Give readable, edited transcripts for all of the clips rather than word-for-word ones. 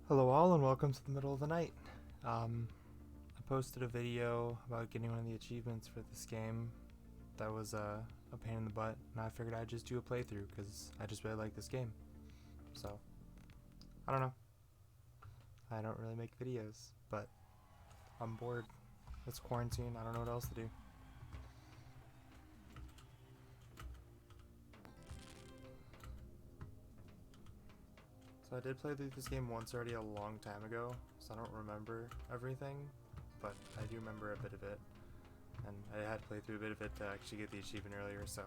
Hello all and welcome to the middle of the night. I posted a video about getting one of the achievements for this game that was a pain in the butt, and I figured I'd just do a playthrough because I just really like this game. So, I don't know. I don't really make videos, but I'm bored. It's quarantine, I don't know what else to do. So I did play through this game once already a long time ago, so I don't remember everything, but I do remember a bit of it. And I had to play through a bit of it to actually get the achievement earlier, so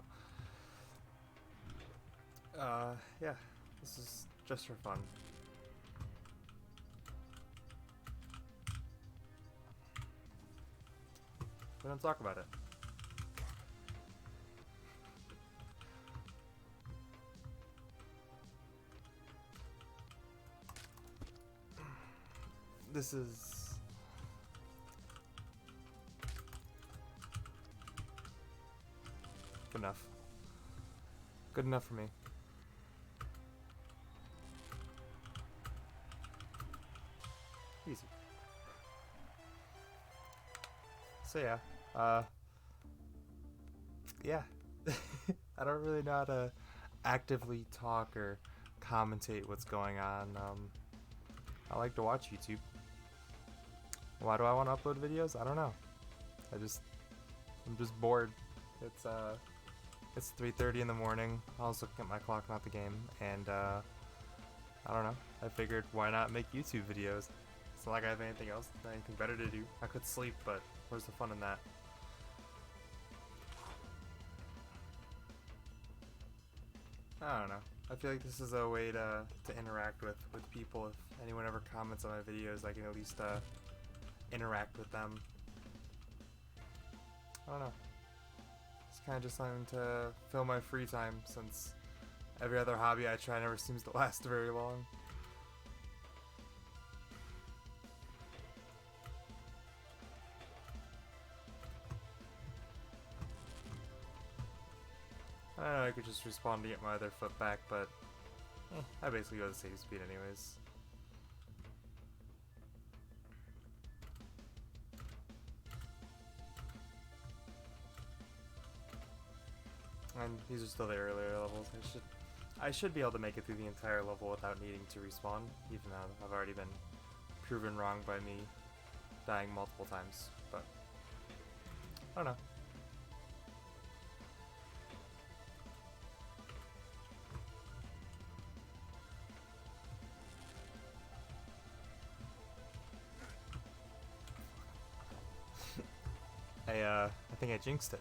yeah, this is just for fun. We don't talk about it. This is good enough. Good enough for me. Easy. So yeah. I don't really know how to actively talk or commentate what's going on. I like to watch YouTube. Why do I want to upload videos? I don't know. I'm just bored. It's 3:30 in the morning. I was looking at my clock, not the game, and I don't know. I figured why not make YouTube videos? It's not like I have anything else, anything better to do. I could sleep, but where's the fun in that? I don't know. I feel like this is a way to interact with people. If anyone ever comments on my videos, I can at least interact with them. I don't know. It's kind of just something to fill my free time, since every other hobby I try never seems to last very long. I don't know, I could just respawn to get my other foot back, but I basically go the same speed anyways. And these are still the earlier levels. I should be able to make it through the entire level without needing to respawn, even though I've already been proven wrong by me dying multiple times. But I don't know. I think I jinxed it.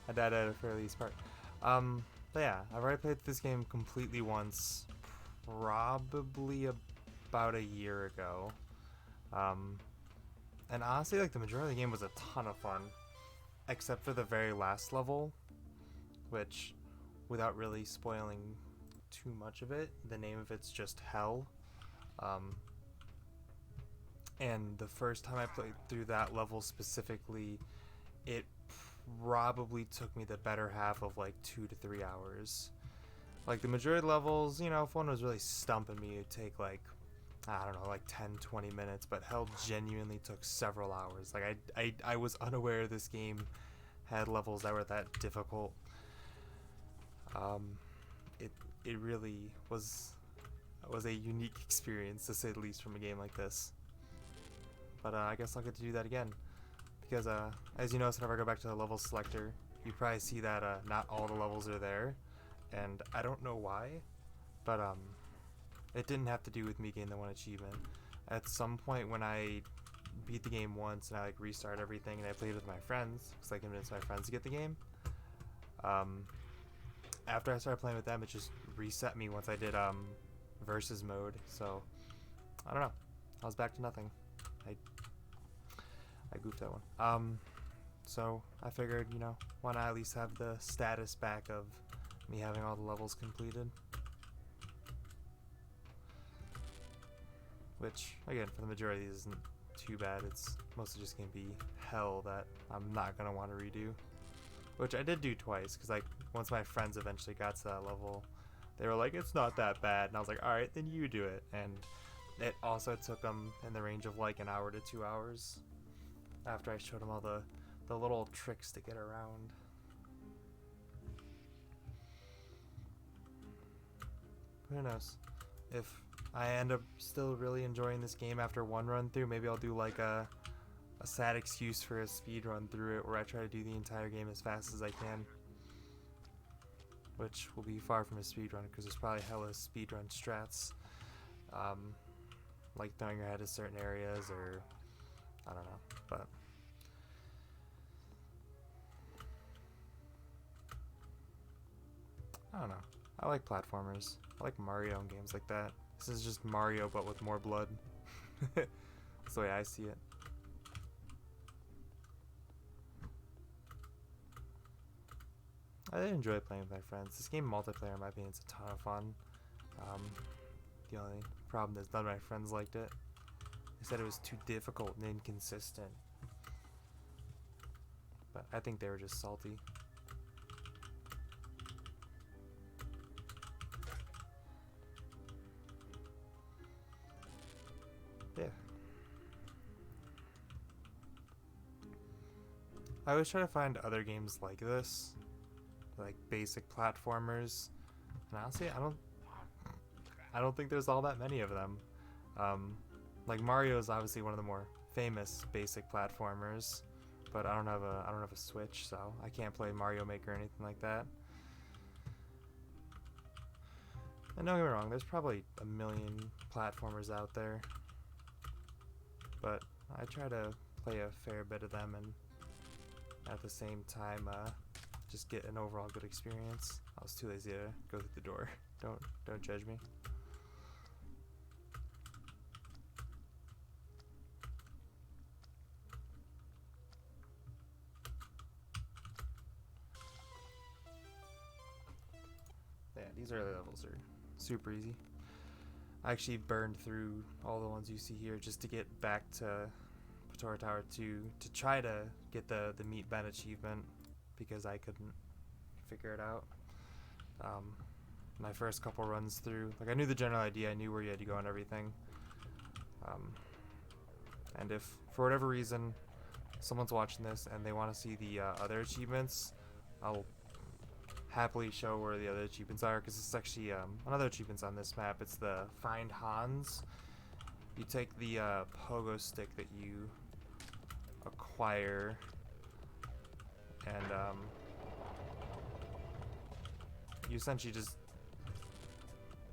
I died at a fairly easy part. But yeah, I've already played this game completely once, probably about a year ago. Um, and honestly, like the majority of the game was a ton of fun, except for the very last level, which, without really spoiling too much of it, the name of it's just Hell. Um, and the first time I played through that level specifically, it probably took me the better half of like 2 to 3 hours. Like the majority of levels, if one was really stumping me, it'd take like, I don't know, like 10, 20 minutes, but Hell genuinely took several hours. Like I was unaware this game had levels that were that difficult. Um, it it really was a unique experience, to say the least, from a game like this. But I guess I'll get to do that again, because as you notice, whenever I go back to the level selector, you probably see that not all the levels are there, and I don't know why, but it didn't have to do with me getting the one achievement. At some point when I beat the game once and I like restart everything and I played with my friends, because I convinced my friends to get the game, um, after I started playing with them, it just reset me once I did versus mode. So I don't know. I was back to nothing. I I goofed that one. So I figured, why not at least have the status back of me having all the levels completed. Which, again, for the majority isn't too bad. It's mostly just going to be Hell that I'm not going to want to redo. Which I did do twice, because like once my friends eventually got to that level, they were like, it's not that bad. And I was like, alright, then you do it. And it also took him in the range of like an hour to 2 hours after I showed him all the little tricks to get around. Who knows? If I end up still really enjoying this game after one run through, maybe I'll do like a sad excuse for a speed run through it where I try to do the entire game as fast as I can. Which will be far from a speed run because there's probably hella speed run strats. Like throwing your head to certain areas, or I don't know, but I don't know. I like platformers. I like Mario and games like that. This is just Mario but with more blood. That's the way I see it. I did enjoy playing with my friends. This game multiplayer in my opinion is a ton of fun. The only problem is none of my friends liked it. They said it was too difficult and inconsistent. But I think they were just salty. Yeah. I always try to find other games like this, like basic platformers, and honestly, I don't think there's all that many of them. Like Mario is obviously one of the more famous basic platformers, but I don't have a Switch, so I can't play Mario Maker or anything like that. And don't get me wrong, there's probably a million platformers out there, but I try to play a fair bit of them and at the same time just get an overall good experience. I was too lazy to go through the door. Don't judge me. Yeah, these early levels are super easy. I actually burned through all the ones you see here just to get back to Patora Tower 2 to try to get the Meat Ben achievement because I couldn't figure it out. My first couple runs through, like I knew the general idea, I knew where you had to go and everything. And if for whatever reason someone's watching this and they want to see the other achievements, I'll happily show where the other achievements are because it's actually another achievements on this map. It's the Find Hans. You take the pogo stick that you acquire and you essentially just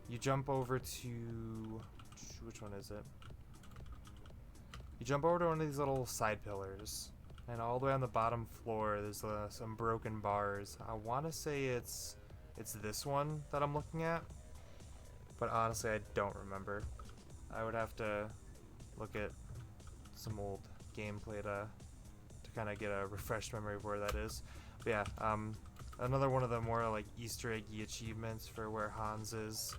you jump over to which one is it? You jump over to one of these little side pillars, and all the way on the bottom floor there's some broken bars. I want to say it's this one that I'm looking at, but honestly I don't remember. I would have to look at some old gameplay to kind of get a refreshed memory of where that is. But yeah, another one of the more like Easter eggy achievements for where Hans is.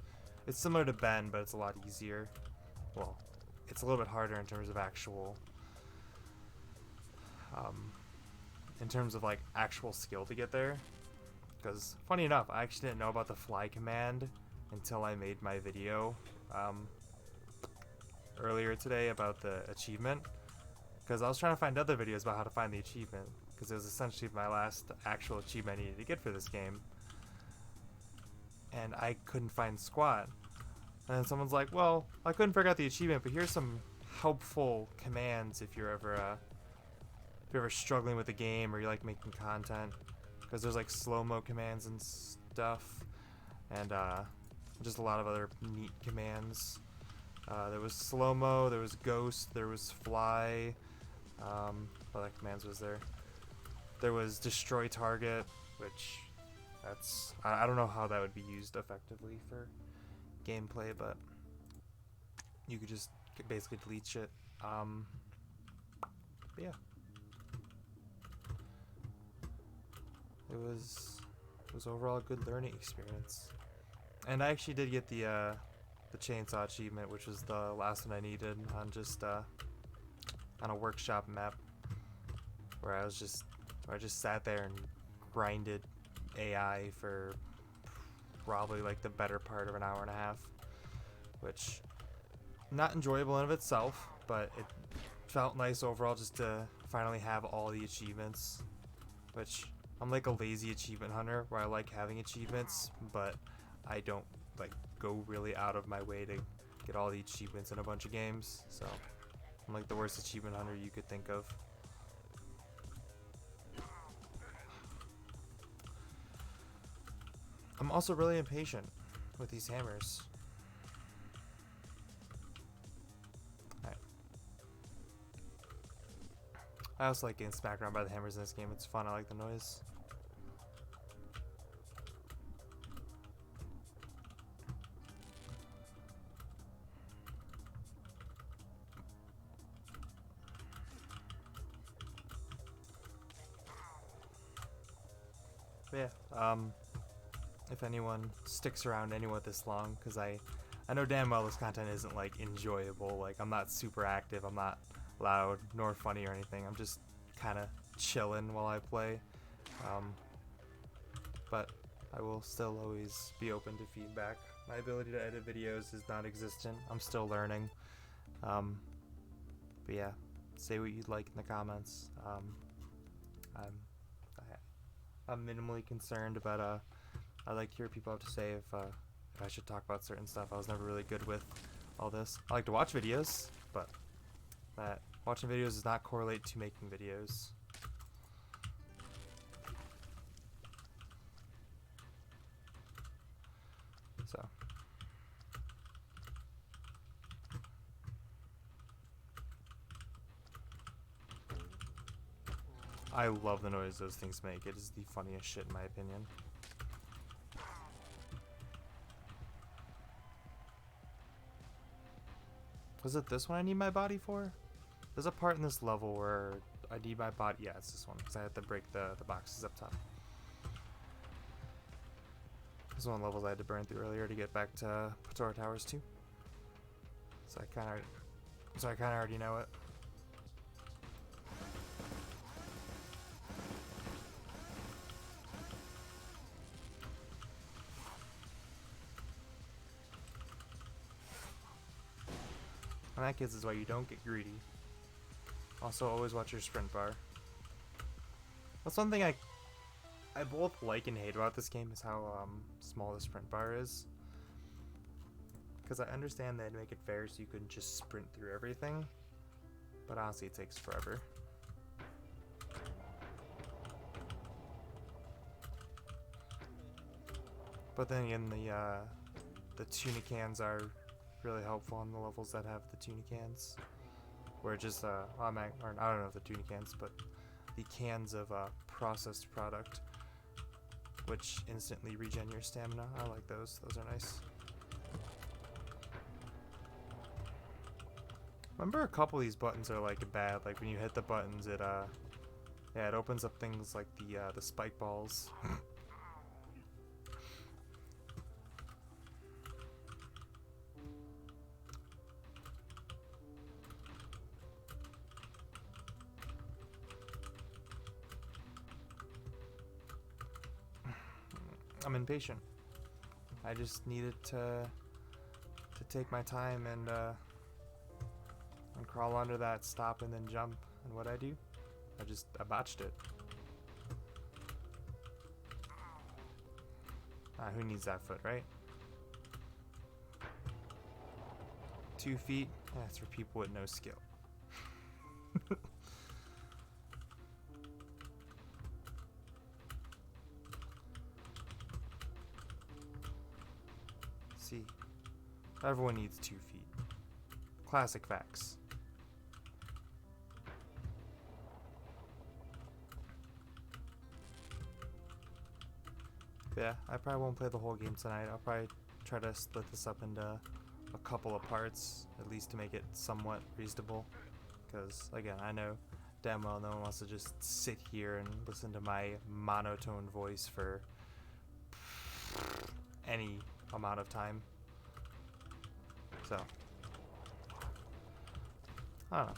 It's similar to Ben, but it's a lot easier. Well, it's a little bit harder in terms of actual actual skill to get there. Because funny enough, I actually didn't know about the fly command until I made my video earlier today about the achievement. Because I was trying to find other videos about how to find the achievement, because it was essentially my last actual achievement I needed to get for this game. And I couldn't find squat. And then someone's like, well, I couldn't figure out the achievement, but here's some helpful commands if you're ever struggling with the game or you like making content. Because there's like slow-mo commands and stuff, and just a lot of other neat commands. There was slow-mo, there was ghost, there was fly. What other commands was there? There was destroy target, which I don't know how that would be used effectively for gameplay, but you could just basically delete shit. But yeah, it was overall a good learning experience, and I actually did get the chainsaw achievement, which was the last one I needed on just on a workshop map, where I just sat there and grinded AI for probably like the better part of an hour and a half, which not enjoyable in of itself, but it felt nice overall just to finally have all the achievements, which I'm like a lazy achievement hunter where I like having achievements, but I don't like go really out of my way to get all the achievements in a bunch of games. So I'm like the worst achievement hunter you could think of. I'm also really impatient with these hammers. Alright. I also like getting smacked around by the hammers in this game. It's fun. I like the noise. But yeah, if anyone sticks around anywhere this long, because I know damn well this content isn't like enjoyable. Like I'm not super active, I'm not loud nor funny or anything. I'm just kind of chilling while I play. But I will still always be open to feedback. My ability to edit videos is non-existent. I'm still learning. But yeah, say what you'd like in the comments. I'm minimally concerned, but I like to hear what people have to say if I should talk about certain stuff. I was never really good with all this. I like to watch videos, but that watching videos does not correlate to making videos. So I love the noise those things make. It is the funniest shit in my opinion. Was it this one I need my body for? There's a part in this level where I need my body. Yeah, it's this one, because I had to break the boxes up top. This is one of the levels I had to burn through earlier to get back to Patora Towers 2. So I kind of already know it. And that, kids, is why you don't get greedy. Also, always watch your sprint bar. That's one thing I both like and hate about this game is how small the sprint bar is. Because I understand they'd make it fair so you couldn't just sprint through everything. But honestly, it takes forever. But then again, the tuna cans are really helpful on the levels that have the tuna cans. Where just, or I don't know if the tuna cans, but the cans of processed product, which instantly regen your stamina. I like those. Those are nice. Remember, a couple of these buttons are like bad. Like when you hit the buttons, it yeah, it opens up things like the spike balls. I'm impatient. I just needed to take my time and crawl under that, stop, and then jump. And what I do? I botched it. Who needs that foot, right? 2 feet? That's for people with no skill. See, everyone needs 2 feet. Classic facts. Yeah, I probably won't play the whole game tonight. I'll probably try to split this up into a couple of parts, at least to make it somewhat reasonable. Because, again, I know damn well no one wants to just sit here and listen to my monotone voice for any amount of time. So, I don't know.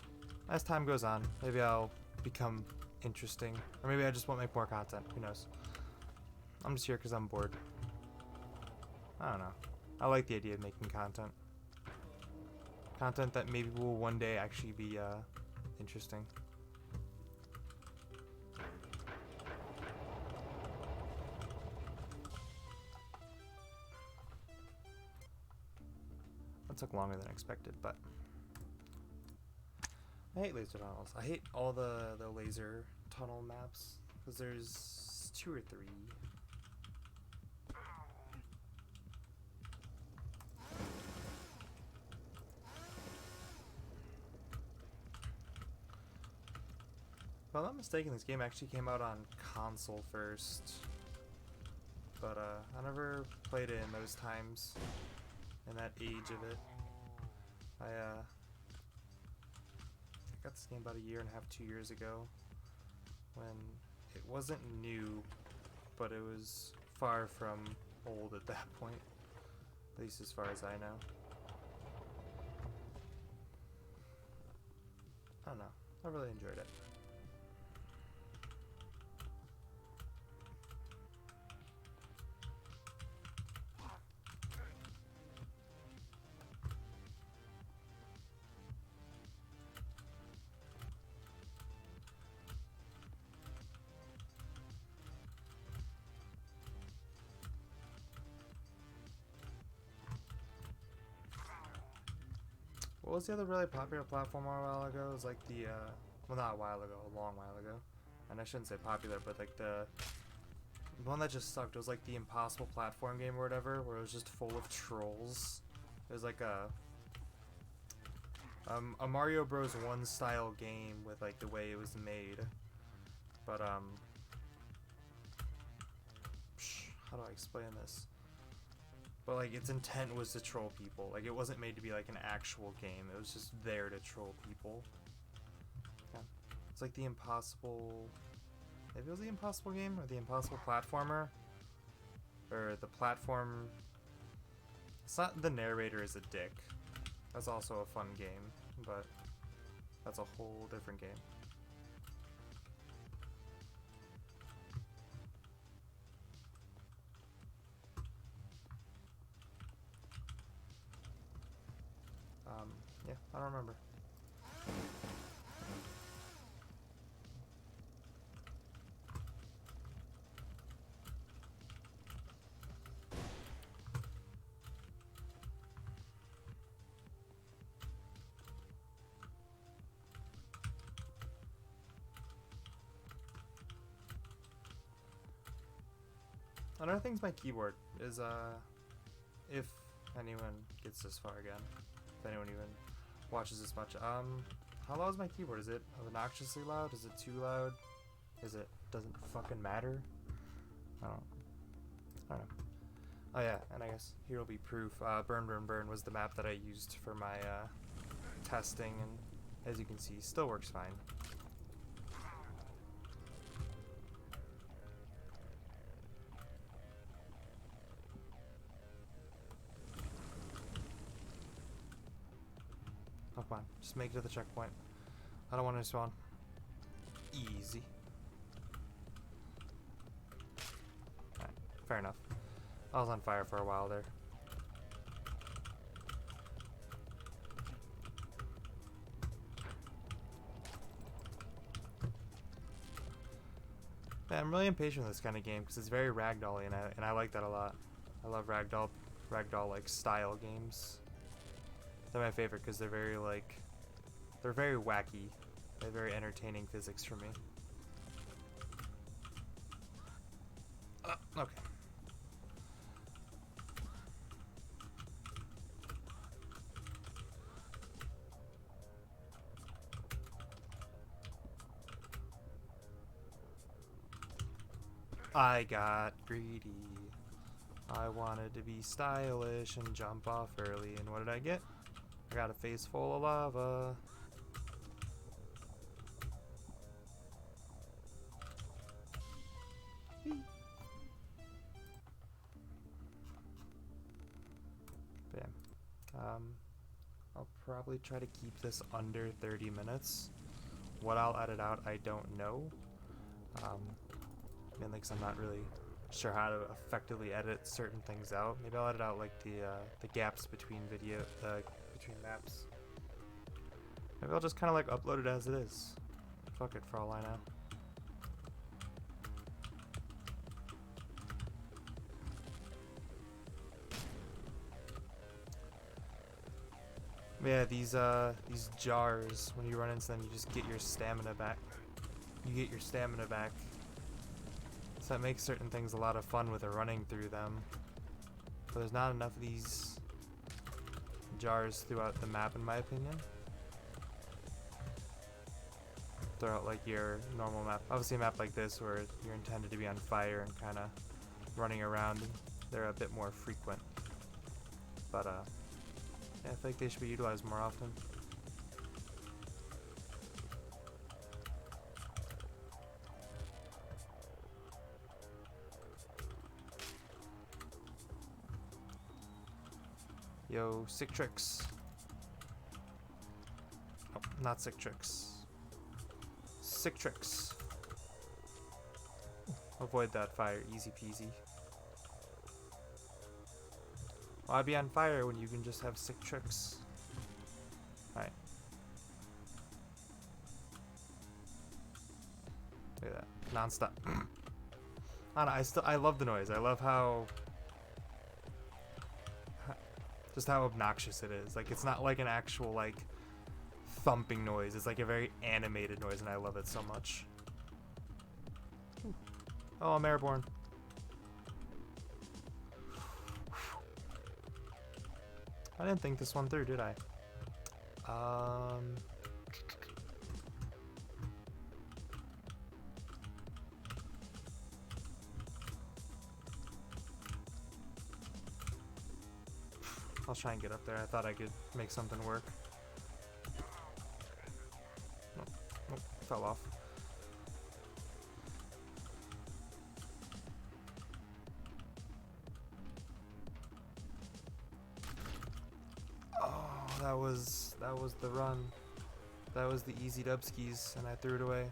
As time goes on, maybe I'll become interesting. Or maybe I just won't make more content. Who knows? I'm just here because I'm bored. I don't know. I like the idea of making content. Content that maybe will one day actually be interesting. That took longer than expected, but I hate laser tunnels. I hate all the laser tunnel maps because there's 2 or 3. If I'm not mistaken, this game actually came out on console first, but I never played it in those times, in that age of it. I got this game about 1.5 years, 2 years ago, when it wasn't new, but it was far from old at that point, at least as far as I know. I don't know, I really enjoyed it. What was the other really popular platform a while ago? It was like the, well, not a while ago, a long while ago. And I shouldn't say popular, but like the one that just sucked. It was like the Impossible platform game or whatever, where it was just full of trolls. It was like a Mario Bros. 1 style game with like the way it was made. But, how do I explain this? But like its intent was to troll people. Like it wasn't made to be like an actual game. It was just there to troll people. Yeah. It's like the Impossible. Maybe it was the Impossible game or the Impossible platformer, or the platform. It's not the narrator is a dick. That's also a fun game, but that's a whole different game. Yeah, I don't remember. Another thing's my keyboard is if anyone gets this far again, if anyone even watches this much, how loud is my keyboard? Is it obnoxiously loud? Is it too loud? Is it doesn't fucking matter? I don't know. Oh yeah, and I guess here will be proof. Burn Burn Burn was the map that I used for my testing, and as you can see, still works fine. Oh, come on, just make it to the checkpoint. I don't want to spawn. Easy. Alright, fair enough. I was on fire for a while there. Yeah, I'm really impatient with this kind of game because it's very ragdoll-y, and I like that a lot. I love ragdoll like style games. They're my favorite because they're very they're very wacky. They have very entertaining physics for me. Okay. I got greedy. I wanted to be stylish and jump off early, and what did I get? I got a face full of lava. Bam. I'll probably try to keep this under 30 minutes. What I'll edit out, I don't know. Mainly because I'm not really sure how to effectively edit certain things out. Maybe I'll edit out like the gaps between between maps. Maybe I'll just kind of like upload it as it is. Fuck it, for all I know. Yeah, these jars, when you run into them, you just get your stamina back. You get your stamina back. So that makes certain things a lot of fun with running through them. But there's not enough of these jars throughout the map, in my opinion. Throughout like your normal map. Obviously a map like this where you're intended to be on fire and kind of running around, they're a bit more frequent. But yeah, I feel like they should be utilized more often. Yo, sick tricks. Oh, not sick tricks. Sick tricks. Avoid that fire, easy peasy. Why be on fire when you can just have sick tricks? Alright. Look at that. Non-stop. I don't know, I love the noise. I love how just how obnoxious it is. Like, it's not like an actual like thumping noise. It's like a very animated noise, and I love it so much. Oh, I'm airborne. I didn't think this one through, did I? I'll try and get up there. I thought I could make something work. Nope, nope, fell off. That was the run. That was the easy dubskis, and I threw it away.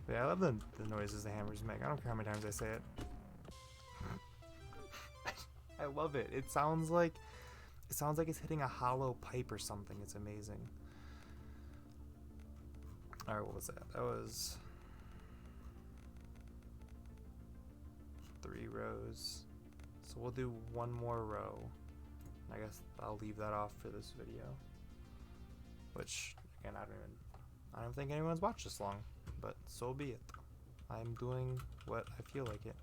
But yeah, I love the noises the hammers make. I don't care how many times I say it. I love it. It sounds like it's hitting a hollow pipe or something. It's amazing. All right, what was that? That was 3 rows. So we'll do 1 more row. I guess I'll leave that off for this video. Which, again, I don't think anyone's watched this long, but so be it. I'm doing what I feel like it.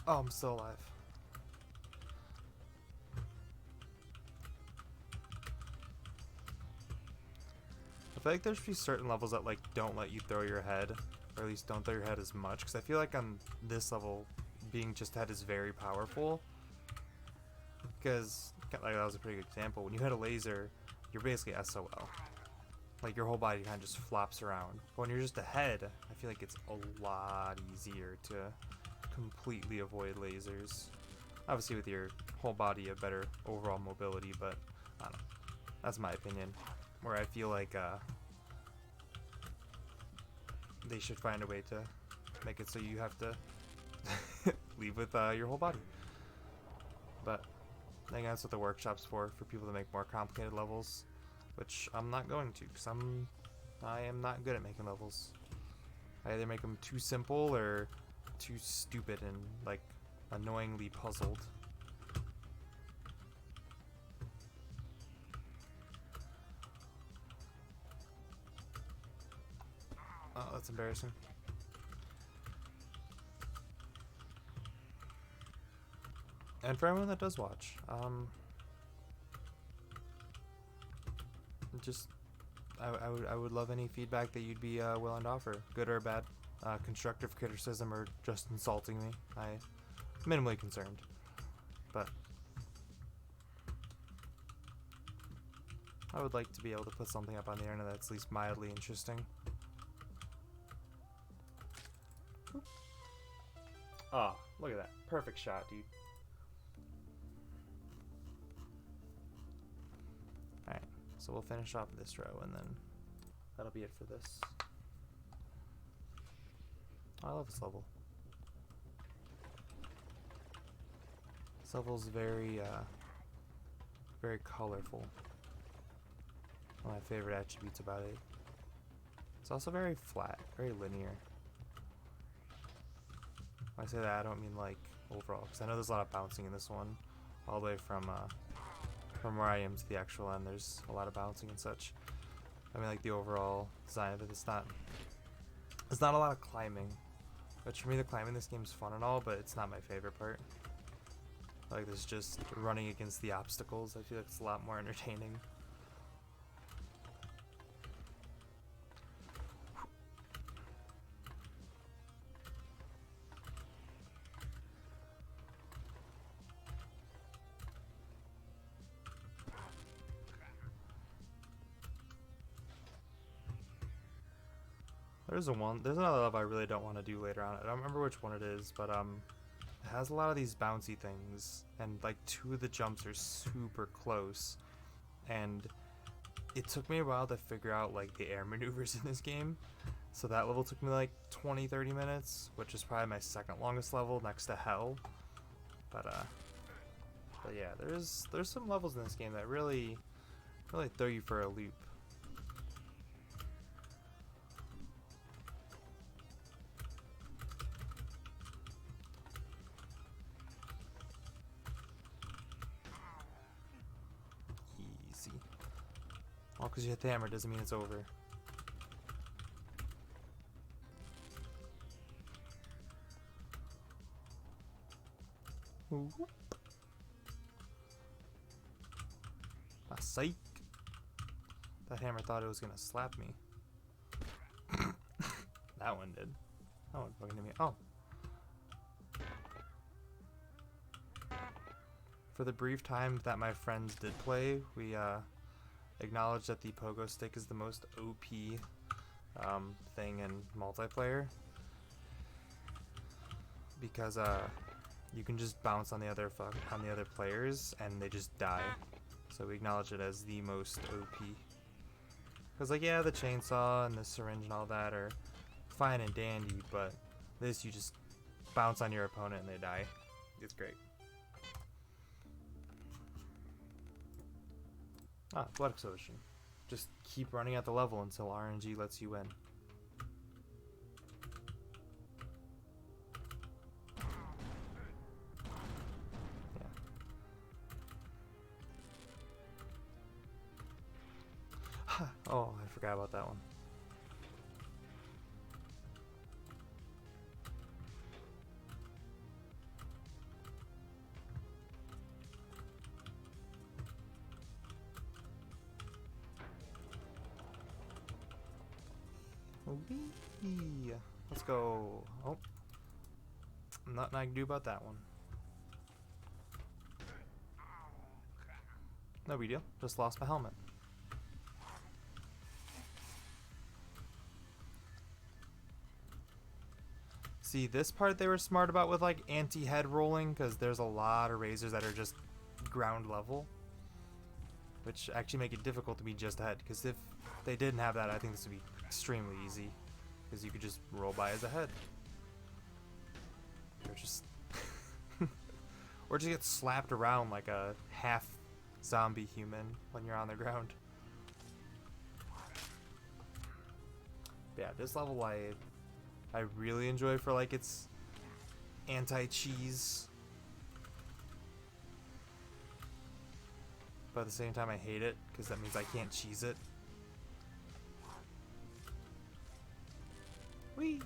Oh, I'm still alive. I feel like there should be certain levels that like don't let you throw your head, or at least don't throw your head as much, because I feel like on this level, being just head is very powerful. Because like that was a pretty good example. When you hit a laser, you're basically SOL. Like your whole body kind of just flops around. But when you're just a head, I feel like it's a lot easier to completely avoid lasers. Obviously with your whole body, a better overall mobility, but I don't know. That's my opinion. Where I feel like they should find a way to make it so you have to leave with your whole body. But I think that's what the workshop's for people to make more complicated levels, which I'm not going to, because I am not good at making levels. I either make them too simple or too stupid and like annoyingly puzzled. Oh, that's embarrassing. And for everyone that does watch, just I would love any feedback that you'd be willing to offer, good or bad, constructive criticism or just insulting me. I'm minimally concerned, but I would like to be able to put something up on the internet that's at least mildly interesting. Oh, look at that. Perfect shot, dude. So we'll finish off this row and then that'll be it for this. I love this level. This level's very very colorful. One of my favorite attributes about it. It's also very flat, very linear. When I say that, I don't mean like overall, because I know there's a lot of bouncing in this one, all the way from where I am to the actual end. There's a lot of bouncing and such. I mean, like the overall design of it. It's not a lot of climbing, which for me, the climbing in this game is fun and all, but it's not my favorite part. Like this, just running against the obstacles. I feel like it's a lot more entertaining. There's another level I really don't want to do later on. I don't remember which one it is, but it has a lot of these bouncy things, and like two of the jumps are super close, and it took me a while to figure out like the air maneuvers in this game. So that level took me like 20-30 minutes, which is probably my second longest level next to hell. But yeah, there's some levels in this game that really throw you for a loop. Well, because you hit the hammer doesn't mean it's over. Ooh. Ah, psych. That hammer thought it was gonna slap me. That one did. That one fucking hit me. Oh. For the brief time that my friends did play, we acknowledge that the pogo stick is the most OP thing in multiplayer, because you can just bounce on the other players and they just die. So we acknowledge it as the most OP. Because like, yeah, the chainsaw and the syringe and all that are fine and dandy, but this, you just bounce on your opponent and they die. It's great. Ah, blood explosion. Just keep running at the level until RNG lets you win. Yeah. Oh, I forgot about that one. Whee! Let's go. Oh. Nothing I can do about that one. No big deal. Just lost my helmet. See, this part they were smart about with like anti-head rolling, because there's a lot of razors that are just ground level, which actually make it difficult to be just ahead, because if they didn't have that, I think this would be extremely easy, because you could just roll by as a head. Or just or just get slapped around like a half zombie human when you're on the ground. Yeah, this level I really enjoy for like its anti-cheese, but at the same time I hate it because that means I can't cheese it. Whee!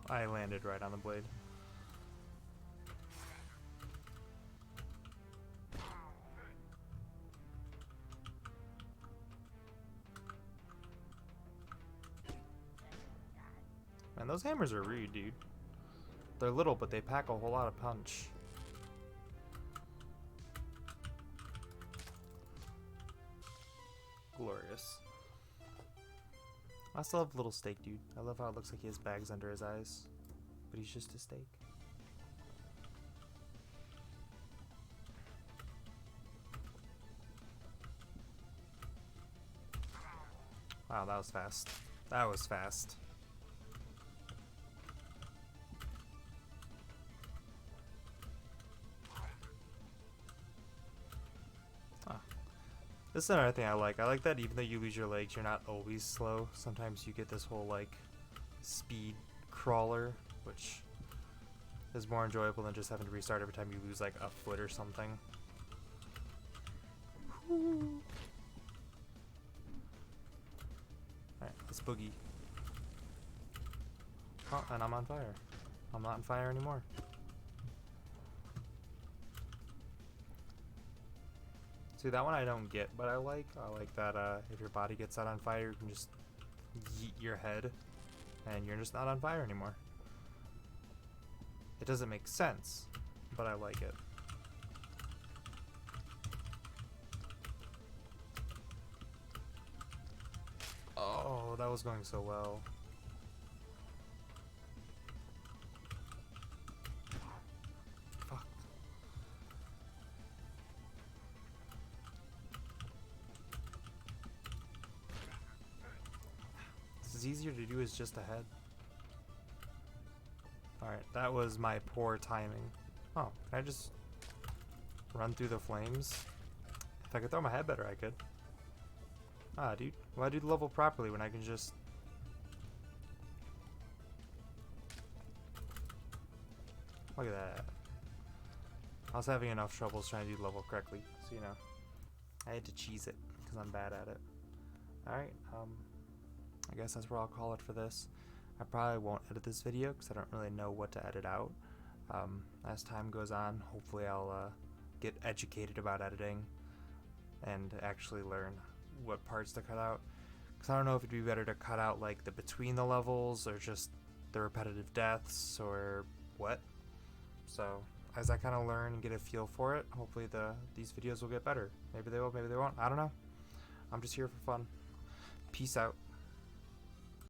I landed right on the blade. Man, those hammers are rude, dude. They're little, but they pack a whole lot of punch. Glorious. I still love little steak, dude. I love how it looks like he has bags under his eyes. but he's just a steak. Wow, that was fast. That was fast. Huh. This is another thing I like. I like that even though you lose your legs, you're not always slow. Sometimes you get this whole, like, speed crawler, which is more enjoyable than just having to restart every time you lose, like, a foot or something. Alright, let's boogie. Oh, and I'm on fire. I'm not on fire anymore. See, that one I don't get, but I like that if your body gets set on fire, you can just yeet your head, and you're just not on fire anymore. It doesn't make sense, but I like it. Oh, that was going so well. Fuck. This is easier to do as just a head. Alright, that was my poor timing. Oh, can I just run through the flames? If I could throw my head better, I could. Ah, dude. Why do the level properly when I can just... Look at that. I was having enough troubles trying to do the level correctly, so you know. I had to cheese it, because I'm bad at it. Alright, I guess that's where I'll call it for this. I probably won't edit this video, because I don't really know what to edit out. As time goes on, hopefully I'll get educated about editing, and actually learn what parts to cut out. Because I don't know if it'd be better to cut out like the between the levels or just the repetitive deaths or what. So as I kind of learn and get a feel for it, hopefully these videos will get better. Maybe they will, maybe they won't. I don't know. I'm just here for fun. Peace out.